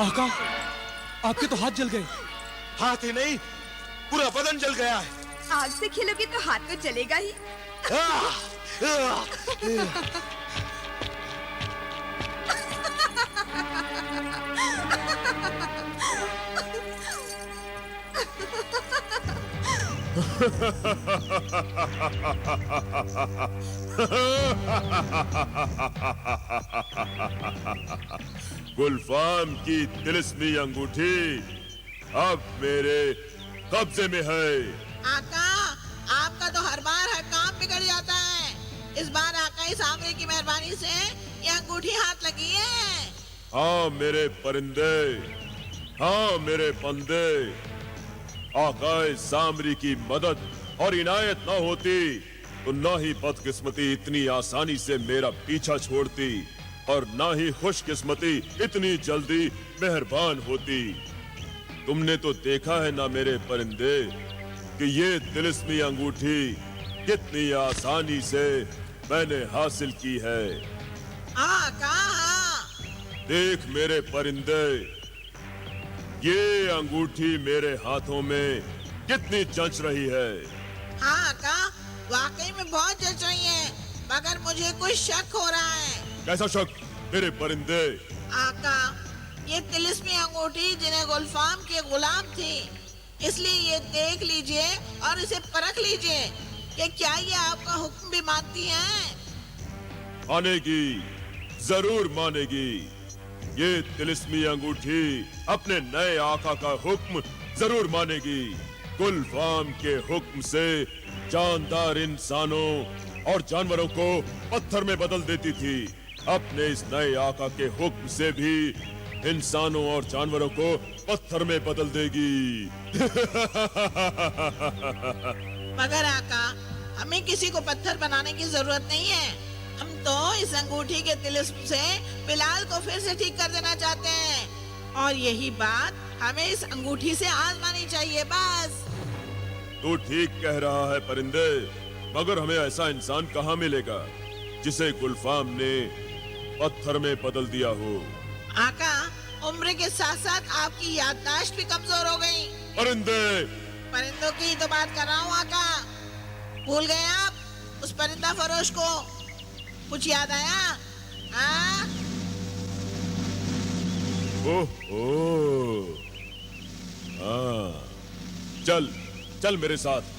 आका, आपके तो हाथ जल गए। हाथ ही नहीं, पूरा बदन जल गया है। आग से खेलोगे तो हाथ तो जलेगा ही। गुलफाम की तिलिस्मी अंगूठी अब मेरे कब्जे में है। आका, आपका तो हर बार हर काम बिगड़ जाता है। इस बार आका इस आमरे की मेहरबानी से ये अंगूठी हाथ लगी है। हाँ मेरे परिंदे, हाँ मेरे बंदे, आकाए सामरी की मदद और इनायत न होती तो न ही बदकिस्मती इतनी आसानी से मेरा पीछा छोड़ती और न ही खुशकिस्मती इतनी जल्दी मेहरबान होती। तुमने तो देखा है ना मेरे परिंदे कि ये तिलिस्मी अंगूठी कितनी आसानी से मैंने हासिल की है। आका, देख मेरे परिंदे, ये अंगूठी मेरे हाथों में कितनी जच रही है। हाँ आका, वाकई में बहुत जच रही है, मगर मुझे कुछ शक हो रहा है। कैसा शक मेरे परिंदे? आका, ये तिलिस्मी अंगूठी जिन्हें गुलफाम के गुलाम थी, इसलिए ये देख लीजिए और इसे परख लीजिए कि क्या ये आपका हुक्म भी मानती है। मानेगी, जरूर मानेगी। ये तिलिस्मी अंगूठी अपने नए आका का हुक्म जरूर मानेगी। गुलफाम के हुक्म से जानदार इंसानों और जानवरों को पत्थर में बदल देती थी, अपने इस नए आका के हुक्म से भी इंसानों और जानवरों को पत्थर में बदल देगी। मगर आका, हमें किसी को पत्थर बनाने की जरूरत नहीं है। हम तो इस अंगूठी के तिलिस्म से बिलाल को फिर से ठीक कर देना चाहते हैं, और यही बात हमें इस अंगूठी से आजमानी चाहिए बस। तू ठीक कह रहा है परिंदे, मगर हमें ऐसा इंसान कहाँ मिलेगा जिसे गुलफाम ने पत्थर में बदल दिया हो। आका, उम्र के साथ साथ आपकी याददाश्त भी कमजोर हो गई। परिंदे, परिंदों की तो बात कर रहा हूँ आका। भूल गए आप उस परिंदा फरोश को? कुछ याद आया? हाँ? ओह, हाँ, चल चल मेरे साथ।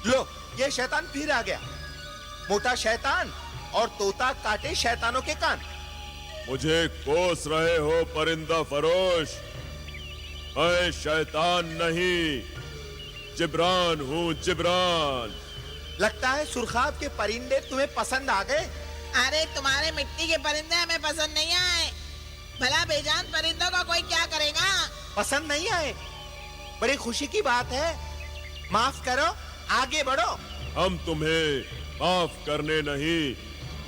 लो, ये शैतान फिर आ गया। मोटा शैतान और तोता काटे शैतानों के कान। मुझे कोस रहे हो परिंदा फरोश? मैं शैतान नहीं, जिब्रान हूँ, जिब्रान। लगता है सुरखाब के परिंदे तुम्हें पसंद आ गए। अरे तुम्हारे मिट्टी के परिंदे हमें पसंद नहीं आए। भला बेजान परिंदों को कोई क्या करेगा? पसंद नहीं आए? बड़ी खुशी की बात है। माफ करो, आगे बढ़ो। हम तुम्हें माफ करने नहीं,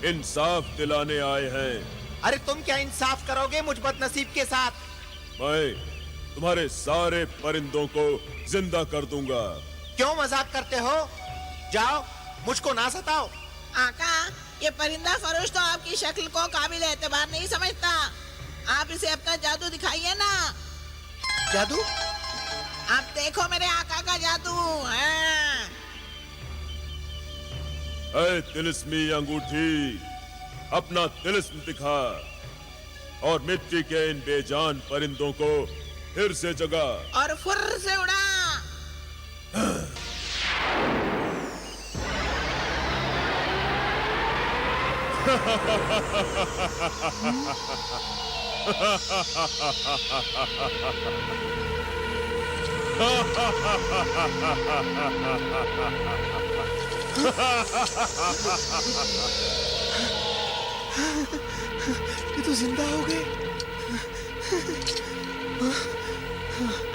इंसाफ दिलाने आए हैं। अरे तुम क्या इंसाफ करोगे मुझ बदनसीब के साथ? मैं तुम्हारे सारे परिंदों को जिंदा कर दूंगा। क्यों मजाक करते हो? जाओ, मुझको ना सताओ। आका, ये परिंदा फरोश तो आपकी शक्ल को काबिल एतबार नहीं समझता। आप इसे अपना जादू दिखाइए ना। जादू? आप देखो मेरे आका का जादू। हाँ। ऐ तिलिस्मी अंगूठी, अपना तिलिस्म दिखा और मिट्टी के इन बेजान परिंदों को फिर से जगा और फुर से उड़ा। ये तो जिंदा हो गए।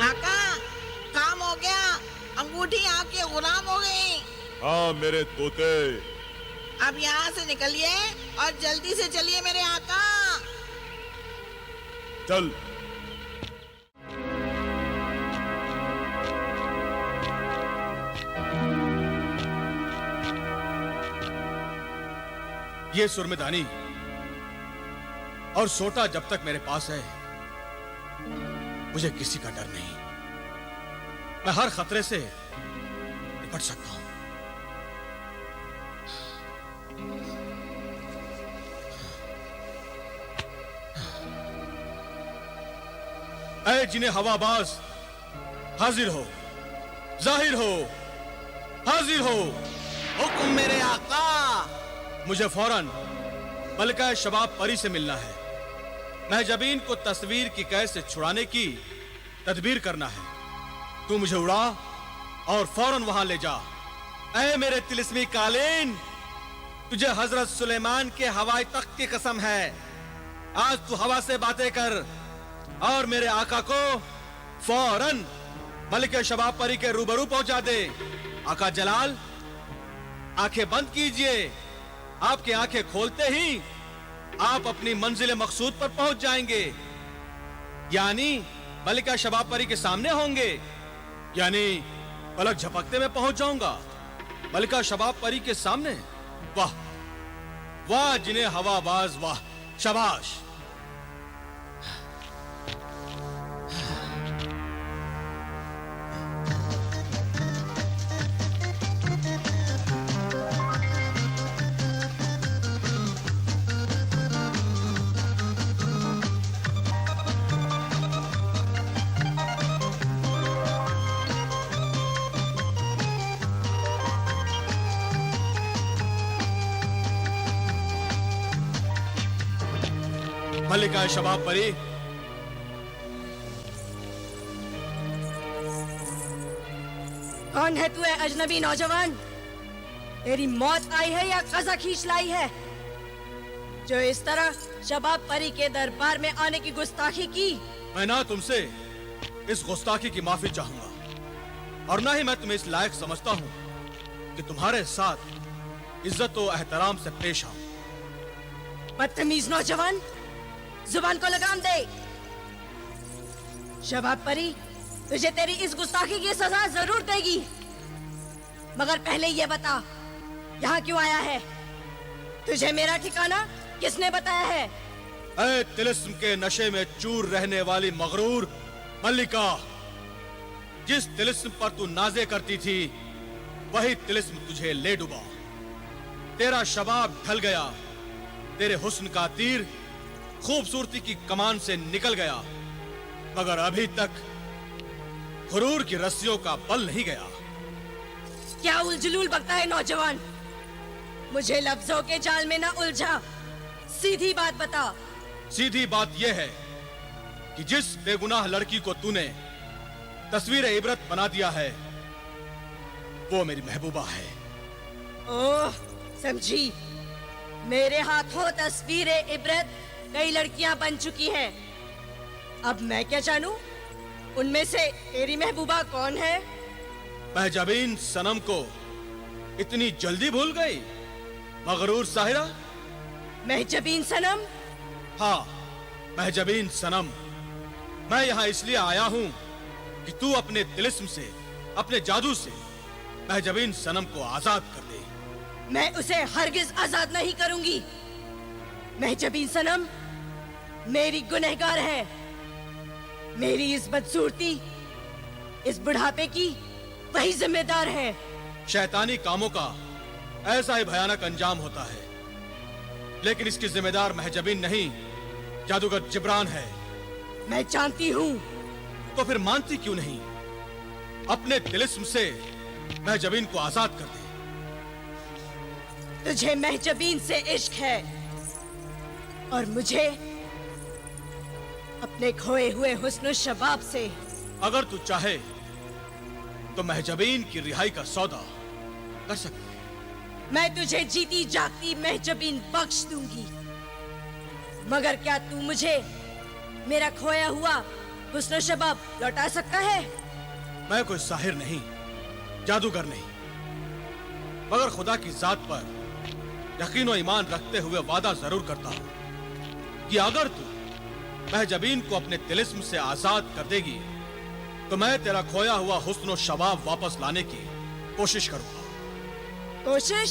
आका, काम हो गया। अंगूठी आपके गुलाम हो गई। हाँ मेरे तोते, अब यहाँ से निकलिए और जल्दी से चलिए मेरे आका। चल। ये सुरमेदानी और सोटा जब तक मेरे पास है, मुझे किसी का डर नहीं। मैं हर खतरे से निपट सकता हूं। ऐ जिन्हें हवाबाज, हाजिर हो, जाहिर हो, हाजिर हो। हुक्म मेरे आका। मुझे फौरन मलिका शबाब परी से मिलना है। महजबीन को तस्वीर की कैद से छुड़ाने की तदबीर करना है। तू मुझे उड़ा और फौरन वहां ले जा। ऐ मेरे तिलिस्मी कालीन, तुझे हजरत सुलेमान के हवाई तख्त की कसम है, आज तू हवा से बातें कर और मेरे आका को फौरन मलिका शबाब परी के रूबरू पहुंचा दे। आका जलाल, आंखें बंद कीजिए। आपकी आंखें खोलते ही आप अपनी मंजिल मकसूद पर पहुंच जाएंगे, यानी मलिका शबाब परी के सामने होंगे, यानी पलक झपकते में पहुंच जाऊंगा मलिका शबाब परी के सामने। वाह वाह जिन्हें हवाबाज, वाह शाबाश। मलिका शबाब परी, कौन है तू, है अजनबी नौजवान? तेरी मौत आई है या कज़ा खींच लाई है, जो इस तरह शबाब परी के दरबार में आने की गुस्ताखी की? मैं ना तुमसे इस गुस्ताखी की माफी चाहूंगा और ना ही मैं तुम्हें इस लायक समझता हूं कि तुम्हारे साथ इज्जत और एहतराम से पेश आऊं। बदतमीज नौजवान, जुबान को लगाम दे। शबाब परी तुझे तेरी इस गुस्ताखी की सजा जरूर देगी, मगर पहले ये बता यहाँ क्यों आया है? तुझे मेरा ठिकाना किसने बताया है? ऐ तिलिस्म के नशे में चूर रहने वाली मगरूर मल्लिका, जिस तिलिस्म पर तू नाजे करती थी वही तिलिस्म तुझे ले डुबा। तेरा शबाब ढल गया, तेरे हुस्न का तीर खूबसूरती की कमान से निकल गया, मगर अभी तक गुरूर की रस्सियों का बल नहीं गया। क्या उलझुल बकता है नौजवान? मुझे लफ्जों के जाल में ना उलझा, सीधी बात बता। सीधी बात यह है कि जिस बेगुनाह लड़की को तूने तस्वीर इबरत बना दिया है वो मेरी महबूबा है। ओह समझी, मेरे हाथों तस्वीर इबरत कई लड़कियां बन चुकी हैं। अब मैं क्या जानूं उनमें से तेरी महबूबा कौन है? महजबीन सनम को इतनी जल्दी भूल गई मगरूर साहिरा? महजबीन सनम? हाँ, महजबीन सनम। मैं यहाँ इसलिए आया हूँ कि तू अपने तिलिस्म से, अपने जादू से महजबीन सनम को आजाद कर दे। मैं उसे हरगिज आजाद नहीं करूंगी। महजबीन सनम मेरी गुनहगार है। मेरी इस बदसूरती, इस बुढ़ापे की वही जिम्मेदार है। शैतानी कामों का ऐसा ही भयानक अंजाम होता है, लेकिन इसकी जिम्मेदार महजबीन नहीं, जादूगर जिब्रान है। मैं जानती हूँ। तो फिर मानती क्यों नहीं? अपने तिलिस्म से महजबीन को आजाद कर दे। तुझे महजबीन से इश्क है, और मुझे अपने खोए हुए हुस्न शबाब से। अगर तू चाहे तो महजबीन की रिहाई का सौदा कर सकती है। मैं तुझे जीती जागती महजबीन बख्श दूंगी, मगर क्या तू मुझे मेरा खोया हुआ हुस्न शबाब लौटा सकता है? मैं कोई साहिर नहीं, जादूगर नहीं, मगर खुदा की जात पर यकीन और ईमान रखते हुए वादा जरूर करता हूं कि अगर तू महजबीन को अपने तिलिस्म से आजाद कर देगी तो मैं तेरा खोया हुआ हुस्न और शबाब वापस लाने की कोशिश करूंगा। कोशिश?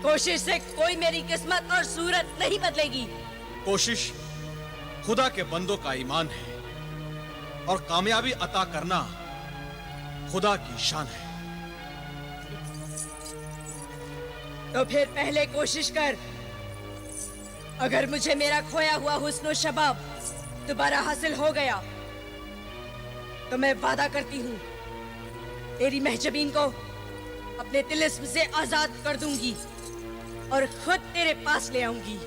कोशिश से कोई मेरी किस्मत और सूरत नहीं बदलेगी। कोशिश खुदा के बंदों का ईमान है और कामयाबी अता करना खुदा की शान है। तो फिर पहले कोशिश कर। अगर मुझे मेरा खोया हुआ हुस्न और शबाब दोबारा हासिल हो गया तो मैं वादा करती हूँ तेरी महजबीन को अपने तिलिस्म से आजाद कर दूंगी और खुद तेरे पास ले आऊंगी।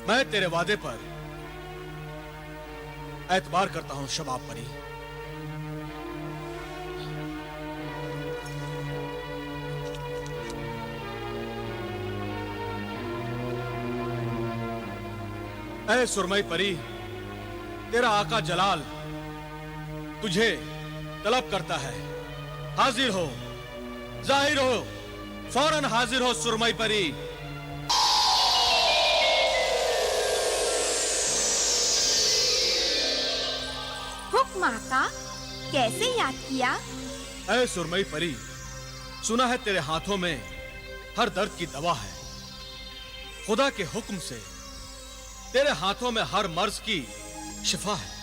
मैं तेरे वादे पर एतबार करता हूं शबाब परी। ऐ सुरमई परी, तेरा आका जलाल तुझे तलब करता है। हाजिर हो, जाहिर हो, फौरन हाजिर हो सुरमई परी। हुक्म आका, कैसे याद किया? ऐ सुरमई परी, सुना है तेरे हाथों में हर दर्द की दवा है। खुदा के हुक्म से तेरे हाथों में हर मर्ज की शिफा है।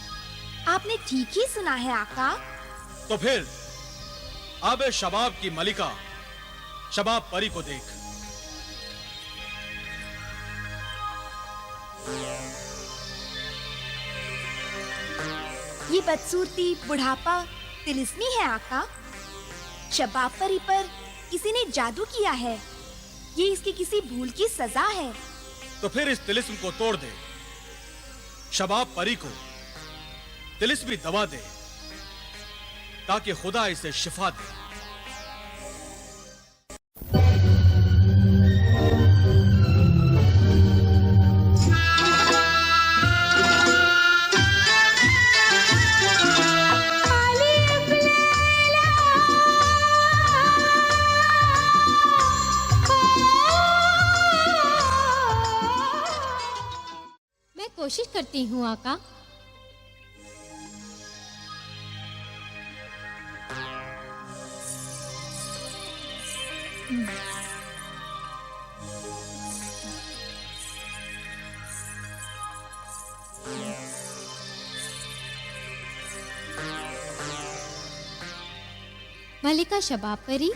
आपने ठीक ही सुना है आका। तो फिर आबे शबाब की मलिका शबाब परी को देख। ये बदसूरती, बुढ़ापा तिलिस्मी है आका। शबाब परी पर किसी ने जादू किया है। ये इसकी किसी भूल की सजा है। तो फिर इस तिलिस्म को तोड़ दे, शबाब परी को तिलिस्मी दवा दे ताकि खुदा इसे शिफा दे। मैं कोशिश करती हूँ आका। मलिका शबाब परी,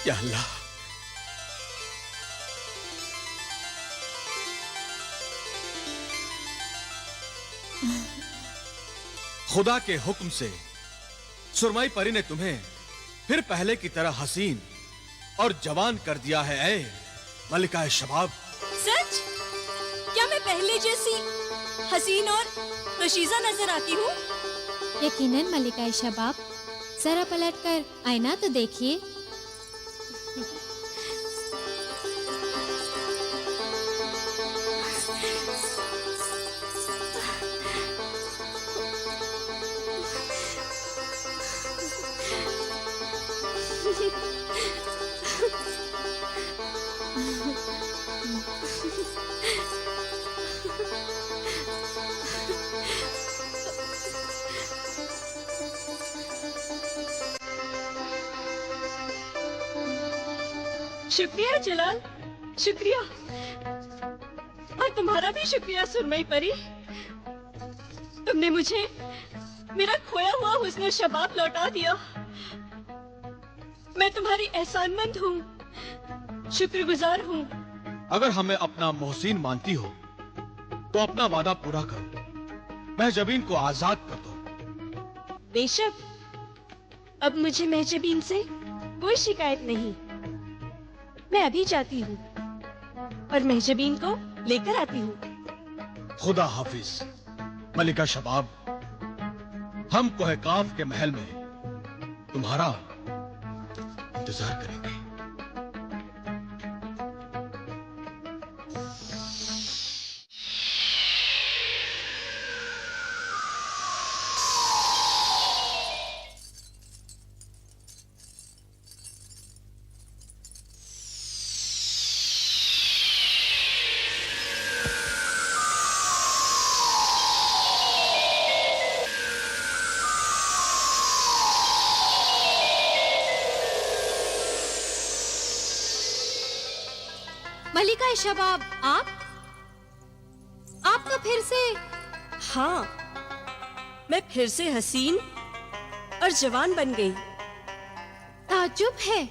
या अल्लाह, खुदा के हुक्म से सुरमई परी ने तुम्हें फिर पहले की तरह हसीन और जवान कर दिया है। ऐ मलिका शबाब। सच? क्या मैं पहले जैसी हसीन और रशीजा नजर आती हूँ? यकीनन मलिका शबाब। जरा पलट कर आईना तो देखिए। शुक्रिया जलाल, शुक्रिया। और तुम्हारा भी शुक्रिया सुरमई परी। तुमने मुझे मेरा खोया हुआ हुस्न शबाब लौटा दिया। मैं तुम्हारी एहसानमंद हूँ, शुक्रगुजार हूँ। अगर हमें अपना मोहसिन मानती हो तो अपना वादा पूरा करो, महजबीन को आजाद कर दो। बेशक, अब मुझे महजबीन से कोई शिकायत नहीं। मैं अभी जाती हूँ और महजबीन को लेकर आती हूँ। खुदा हाफिज मलिका शबाब। हम कोहकाफ के महल में तुम्हारा इंतजार करेंगे। मलिका शबाब, आपका फिर से? हाँ, मैं फिर से हसीन और जवान बन गई। ताज्जुब है।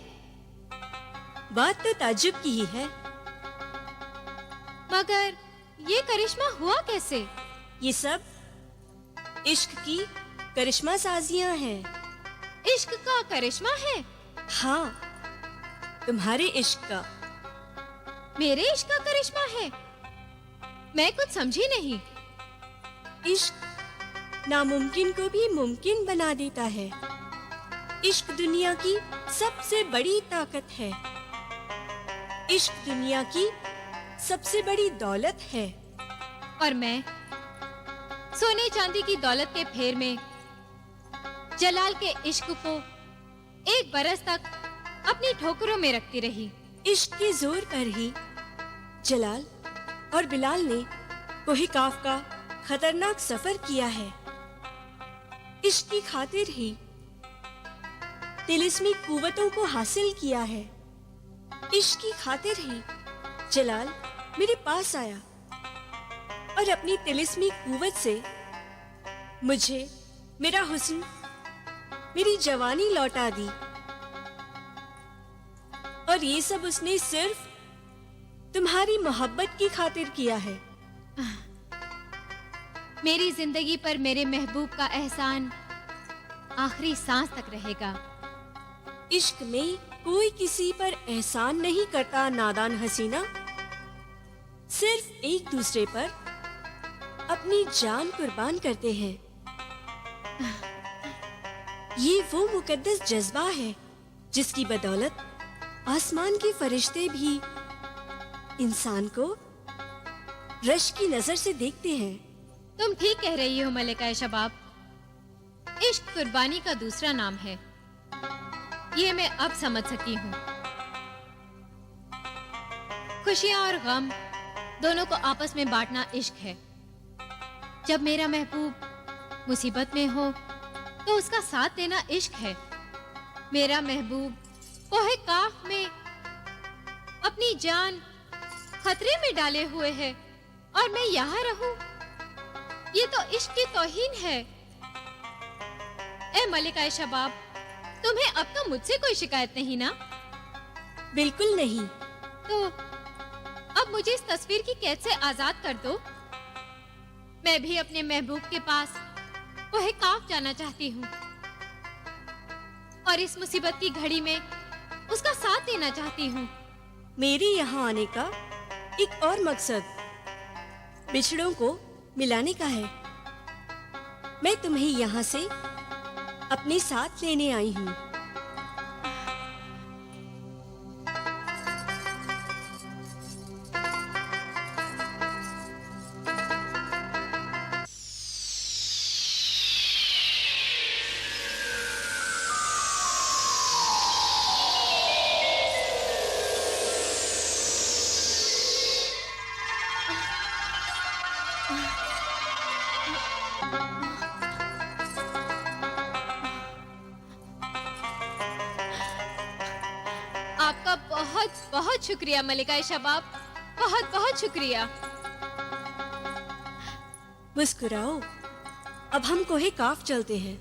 बात तो ताज्जुब की ही है। मगर ये करिश्मा हुआ कैसे? ये सब इश्क की करिश्मा साजियां हैं। इश्क का करिश्मा है? हाँ, तुम्हारे इश्क का। मेरे इश्क का करिश्मा है? मैं कुछ समझी नहीं। इश्क नामुमकिन को भी मुमकिन बना देता है। इश्क दुनिया की सबसे बड़ी ताकत है। इश्क दुनिया की सबसे बड़ी दौलत है। और मैं सोने चांदी की दौलत के फेर में जलाल के इश्क को 1 बरस तक अपनी ठोकरों में रखती रही। इश्क के जोर पर ही जलाल और बिलाल ने कोहिकाफ का खतरनाक सफर किया है। इश्क की खातिर ही तिलिस्मी कुव्वतों को हासिल किया है। इश्क की खातिर ही जलाल मेरे पास आया और अपनी तिलिस्मी कुव्वत से मुझे मेरा हुस्न, मेरी जवानी लौटा दी। और ये सब उसने सिर्फ तुम्हारी मोहब्बत की खातिर किया है। मेरी जिंदगी पर मेरे महबूब का एहसान आखिरी सांस तक रहेगा। इश्क में कोई किसी पर एहसान नहीं करता नादान हसीना। सिर्फ एक दूसरे पर अपनी जान कुर्बान करते हैं। ये वो मुकद्दस जज्बा है जिसकी बदौलत आसमान के फरिश्ते भी इंसान को रश की नजर से देखते हैं। तुम ठीक कह रही हो मलिका शबाब। इश्क कुर्बानी का दूसरा नाम है। ये मैं अब समझ सकी हूँ। खुशियाँ और गम दोनों को आपस में बांटना इश्क है। जब मेरा महबूब मुसीबत में हो तो उसका साथ देना इश्क है। मेरा महबूब कोहे काफ में अपनी जान खतरे में डाले हुए है और मैं यहाँ रहूं, ये तो इश्क की तौहीन है। ए मलिका शबाब, तुम्हें अब तो मुझसे कोई शिकायत नहीं ना? बिल्कुल नहीं। तो अब मुझे इस तस्वीर की कैद से आजाद कर दो। मैं भी अपने महबूब के पास कोहे काफ जाना चाहती हूँ और इस मुसीबत की घड़ी में उसका साथ देना चाहती हूँ। मेरे यहाँ आने का एक और मकसद बिछड़ों को मिलाने का है। मैं तुम्हें यहाँ से अपने साथ लेने आई हूँ। शुक्रिया मलिका शबाब, बहुत बहुत शुक्रिया। मुस्कुराओ, अब हम कोहे काफ चलते हैं।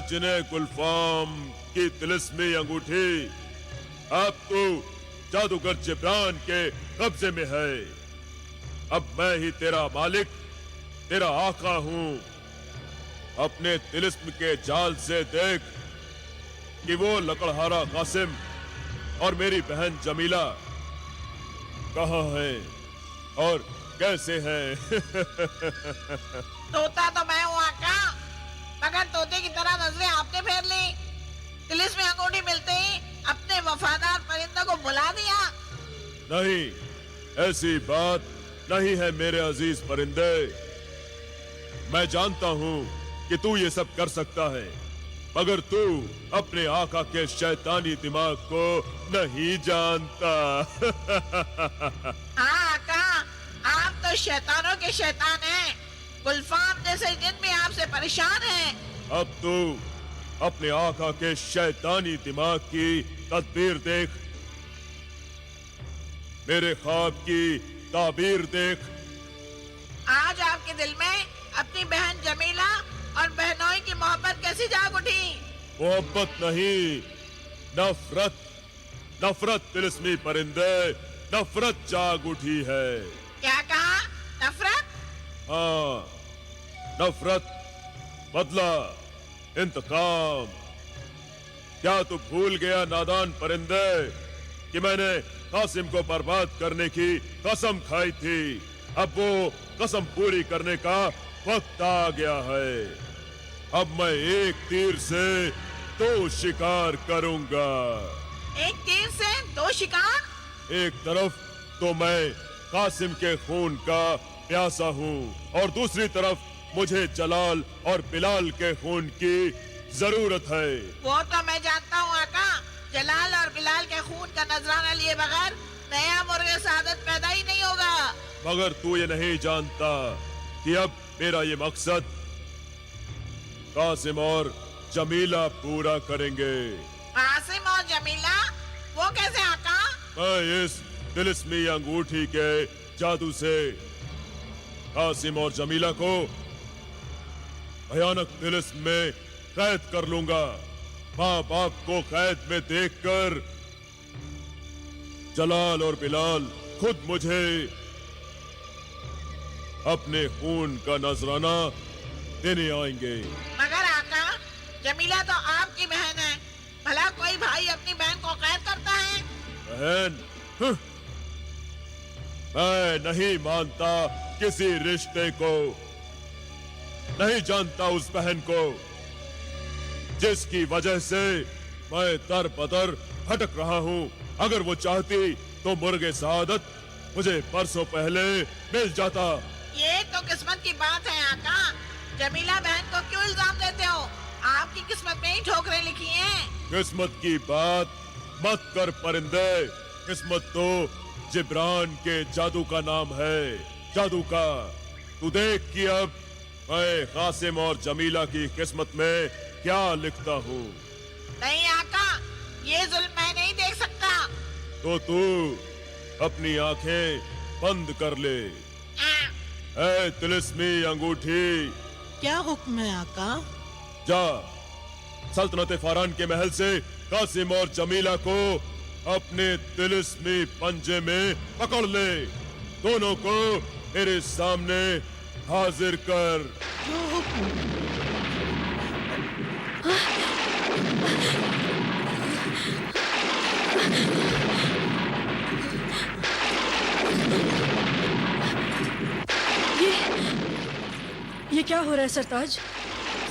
जिन्हें गुलफाम की तिलिस्मी अंगूठी अब तू जादूगर जिब्रान के कब्जे में है। अब मैं ही तेरा मालिक, तेरा आका हूं। अपने तिलिस्म के जाल से देख कि वो लकड़हारा कासिम और मेरी बहन जमीला कहाँ है और कैसे है। तोता तो मैं हूँ आका, मगर तोते की तरह नजरें आपने फेर ली। तिलिस्मी अंगूठी मिलते ही अपने वफादार परिंदों को बुला दिया। नहीं, ऐसी बात नहीं है मेरे अजीज परिंदे। मैं जानता हूँ कि तू ये सब कर सकता है, मगर तू अपने आका के शैतानी दिमाग को नहीं जानता। हाँ आका, आप तो शैतानों के शैतान हैं। गुलफाम जैसे जिन भी आपसे परेशान हैं। अब तू अपने आका के शैतानी दिमाग की तदबीर देख, मेरे ख्वाब की ताबीर देख। आज आपके दिल में अपनी बहन जमीला और बहनोई की मोहब्बत कैसी जाग उठी? मोहब्बत नहीं, नफरत। नफरत तिलिस्मी परिंदे, नफरत जाग उठी है। क्या कहा? नफरत? हाँ, नफरत, बदला, इंतकाम। क्या तू भूल गया नादान परिंदे कि मैंने कासिम को बर्बाद करने की कसम खाई थी? अब वो कसम पूरी करने का वक्त आ गया है। अब मैं एक तीर से 2 शिकार करूंगा। एक तीर से 2 शिकार? एक तरफ तो मैं कासिम के खून का प्यासा हूँ और दूसरी तरफ मुझे जलाल और बिलाल के खून की जरूरत है। वो तो मैं जानता हूँ आका, जलाल और बिलाल के खून का नजराना लिए बगैर नया मुर्गे सादत पैदा ही नहीं होगा। मगर तू ये नहीं जानता कि अब मेरा ये मकसद कासिम और जमीला पूरा करेंगे। कासिम और जमीला? वो कैसे आका? मैं इस तिलिस्मी अंगूठी के जादू से कासिम और जमीला को भयानक तिलिस्म में कैद कर लूंगा। माँ बाप को कैद में देखकर जलाल और बिलाल खुद मुझे अपने खून का नजराना देने आएंगे। मगर आका, जमीला तो आपकी बहन है। भला कोई भाई अपनी बहन को कैद करता है? बहन? मैं नहीं मानता किसी रिश्ते को, नहीं जानता उस बहन को जिसकी वजह से मैं दर बदर भटक रहा हूँ। अगर वो चाहती तो मुर्गे सादत मुझे परसों पहले मिल जाता। ये तो किस्मत की बात है आका। जमीला बहन को क्यों इल्जाम देते हो? आपकी किस्मत में ही ठोकरें लिखी हैं। किस्मत की बात मत कर परिंदे। किस्मत तो जिब्रान के जादू का नाम है, जादू का। तू देख कि अब मैं कासिम और जमीला की किस्मत में क्या लिखता हूँ। नहीं आका, ये जुल्म मैं नहीं देख सकता। तो तू अपनी आंखें बंद कर ले। ऐ तिलिस्मी अंगूठी, क्या हुक्म है आका? जा सल्तनत फारान के महल से कासिम और जमीला को अपने तिलिस्मी पंजे में पकड़ ले। दोनों को मेरे सामने हाजिर कर। ये क्या हो रहा है सरताज?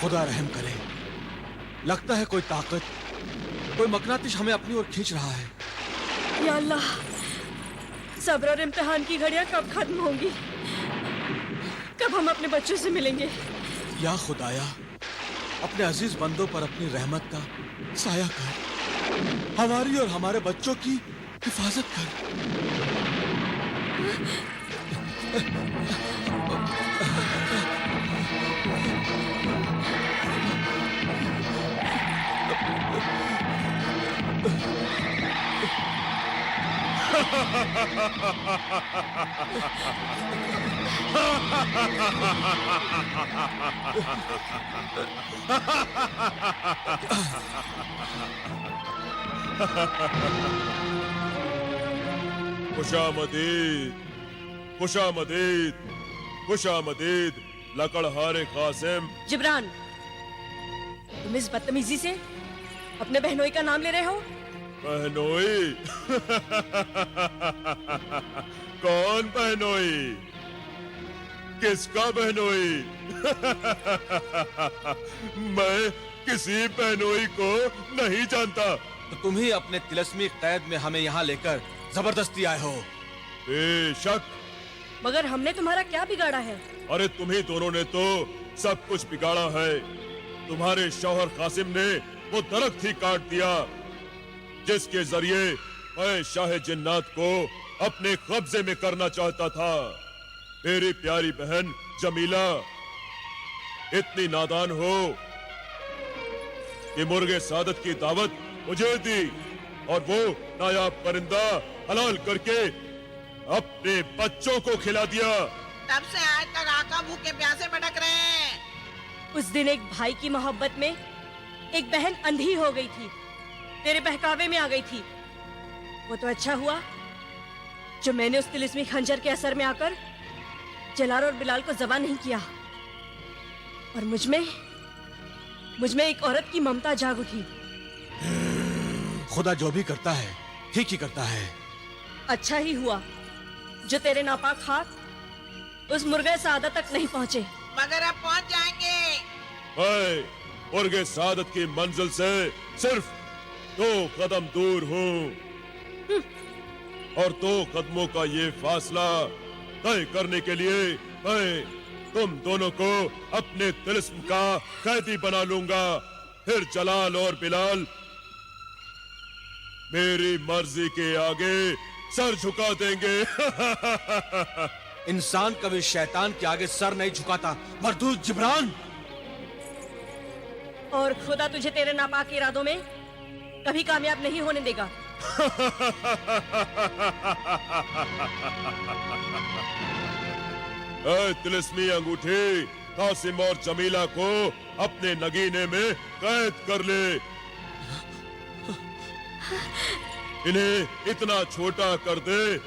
खुदा रहम करे, लगता है कोई ताकत, कोई मकनातिश हमें अपनी ओर खींच रहा है। या अल्लाह, सब्र और इम्तिहान की घड़ियां कब खत्म होंगी? कब हम अपने बच्चों से मिलेंगे? या खुदाया, अपने अजीज बंदों पर अपनी रहमत का साया कर, हमारी और हमारे बच्चों की हिफाजत कर। खुशामदीद, खुशामदीद, खुशामदीद, लकड़हारे कासिम। जिब्रान, तुम इस बदतमीजी से अपने बहनोई का नाम ले रहे हो? बहनोई? कौन बहनोई? किसका बहनोई? मैं किसी बहनोई को नहीं जानता। तो तुम ही अपने तिलस्मी कैद में हमें यहाँ लेकर जबरदस्ती आए हो। बेशक। मगर हमने तुम्हारा क्या बिगाड़ा है? अरे तुम्ही दोनों ने तो सब कुछ बिगाड़ा है। तुम्हारे शौहर कासिम ने वो दरख्त ही काट दिया जिसके जरिए मैं शाह जिन्नात को अपने कब्जे में करना चाहता था। मेरी प्यारी बहन जमीला इतनी नादान हो कि मुर्गे सादत की दावत मुझे दी और वो नायाब परिंदा हलाल करके अपने बच्चों को खिला दिया। तब से आज तक आका भूखे प्यासे भटक रहे हैं। उस दिन एक भाई की मोहब्बत में एक बहन अंधी हो गई थी, तेरे बहकावे में आ गई थी। वो तो अच्छा हुआ जो मैंने उस तिलिस्मी खंजर के असर में आकर जलाल और बिलाल को ज़बा नहीं किया और मुझमें एक औरत की ममता जाग उठी। खुदा जो भी करता है ठीक ही करता है। अच्छा ही हुआ जो तेरे नापाक हाथ उस मुर्गे सादा तक नहीं पहुंचे। मगर अब पहुंच जाएंगे। मैं मुर्गे सादत की मंजिल से सिर्फ 2 कदम दूर हूँ और 2 कदमों का ये फासला तय करने के लिए मैं तुम दोनों को अपने तिलिस्म का कैदी बना लूंगा। फिर जलाल और बिलाल मेरी मर्जी के आगे सर झुका देंगे। इंसान कभी शैतान के आगे सर नहीं झुकाता, मरदूद जिब्रान। और खुदा तुझे तेरे नापाक इरादों में कभी कामयाब नहीं होने देगा। ऐ तिलिस्मी अंगूठी, कासिम और जमीला को अपने नगीने में कैद कर ले। इन्हें इतना छोटा कर दे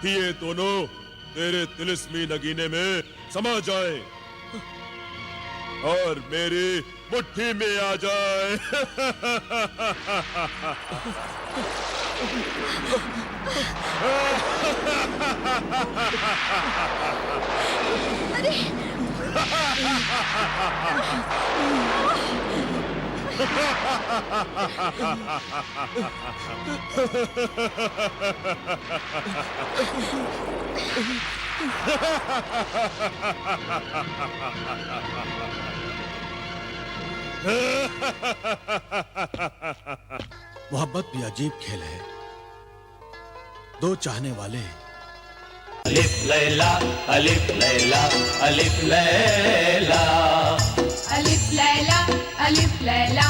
कि ये दोनों तेरे तिलिस्मी नगीने में समा जाएं और मेरी मुट्ठी में आ जाए। मोहब्बत भी अजीब खेल है। 2 चाहने वाले अलिफ लैला अलिफ लैला अलिफ लैला अलिफ लैला अलिफ लैला